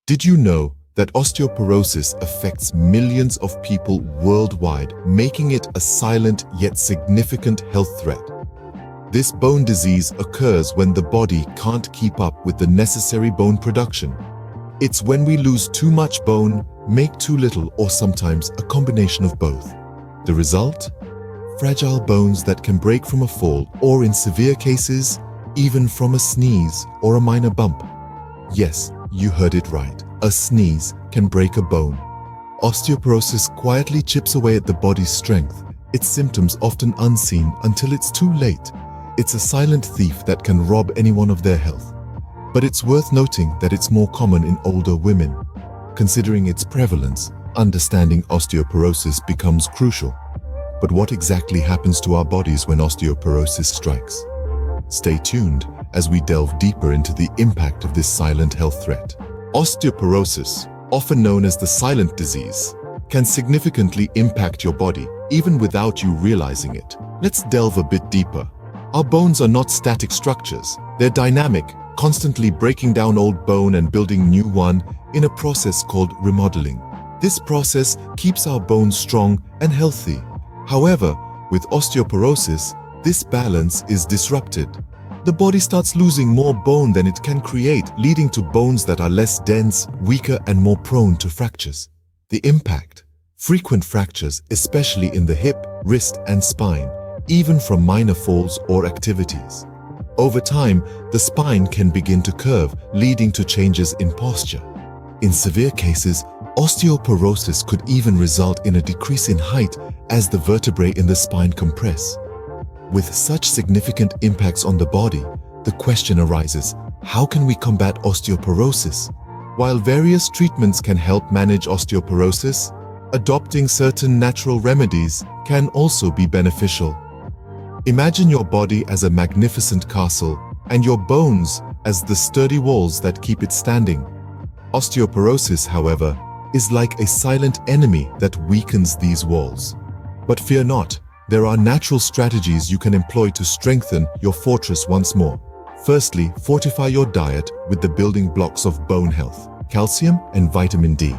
Did you know that osteoporosis affects millions of people worldwide, making it a silent yet significant health threat? This bone disease occurs when the body can't keep up with the necessary bone production. It's when we lose too much bone, make too little, or sometimes a combination of both. The result? Fragile bones that can break from a fall, or in severe cases, even from a sneeze or a minor bump. Yes, you heard it right. A sneeze can break a bone. Osteoporosis quietly chips away at the body's strength, its symptoms often unseen until it's too late. It's a silent thief that can rob anyone of their health. But it's worth noting that it's more common in older women. Considering its prevalence, understanding osteoporosis becomes crucial. But what exactly happens to our bodies when osteoporosis strikes? Stay tuned as we delve deeper into the impact of this silent health threat. Osteoporosis, often known as the silent disease, can significantly impact your body, even without you realizing it. Let's delve a bit deeper. Our bones are not static structures. They're dynamic, constantly breaking down old bone and building new one in a process called remodeling. This process keeps our bones strong and healthy. However, with osteoporosis, this balance is disrupted. The body starts losing more bone than it can create, leading to bones that are less dense, weaker, and more prone to fractures. The impact: frequent fractures, especially in the hip, wrist, and spine, even from minor falls or activities. Over time, the spine can begin to curve, leading to changes in posture. In severe cases, osteoporosis could even result in a decrease in height as the vertebrae in the spine compress. With such significant impacts on the body, the question arises, how can we combat osteoporosis? While various treatments can help manage osteoporosis, adopting certain natural remedies can also be beneficial. Imagine your body as a magnificent castle and your bones as the sturdy walls that keep it standing. Osteoporosis, however, is like a silent enemy that weakens these walls. But fear not, there are natural strategies you can employ to strengthen your fortress once more. Firstly, fortify your diet with the building blocks of bone health: calcium and vitamin D.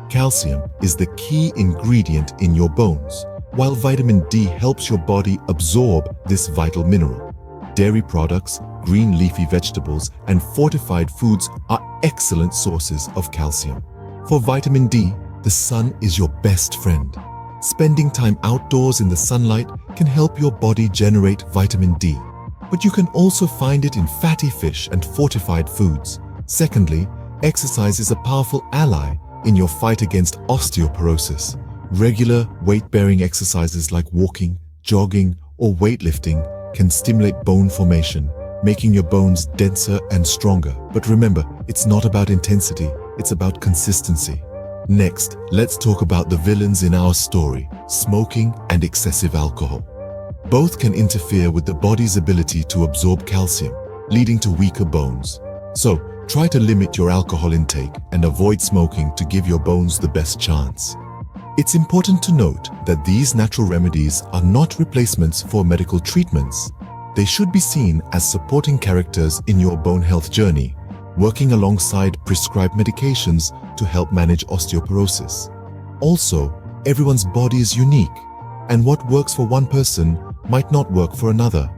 Calcium is the key ingredient in your bones, while vitamin D helps your body absorb this vital mineral. Dairy products, green leafy vegetables, and fortified foods are excellent sources of calcium. For vitamin D, the sun is your best friend. Spending time outdoors in the sunlight can help your body generate vitamin D, but you can also find it in fatty fish and fortified foods. Secondly, exercise is a powerful ally in your fight against osteoporosis. Regular weight-bearing exercises like walking, jogging, or weightlifting can stimulate bone formation, making your bones denser and stronger. But remember, it's not about intensity, it's about consistency. Next, let's talk about the villains in our story: smoking and excessive alcohol. Both can interfere with the body's ability to absorb calcium, leading to weaker bones. So, try to limit your alcohol intake and avoid smoking to give your bones the best chance. It's important to note that these natural remedies are not replacements for medical treatments. They should be seen as supporting characters in your bone health journey, working alongside prescribed medications to help manage osteoporosis. Also, everyone's body is unique, and what works for one person might not work for another.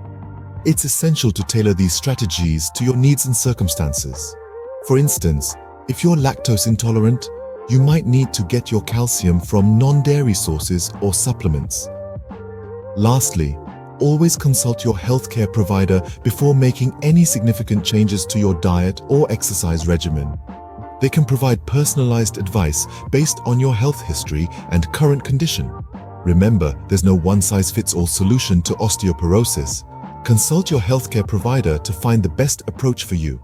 It's essential to tailor these strategies to your needs and circumstances. For instance, if you're lactose intolerant, you might need to get your calcium from non-dairy sources or supplements. Lastly, always consult your healthcare provider before making any significant changes to your diet or exercise regimen. They can provide personalized advice based on your health history and current condition. Remember, there's no one-size-fits-all solution to osteoporosis. Consult your healthcare provider to find the best approach for you.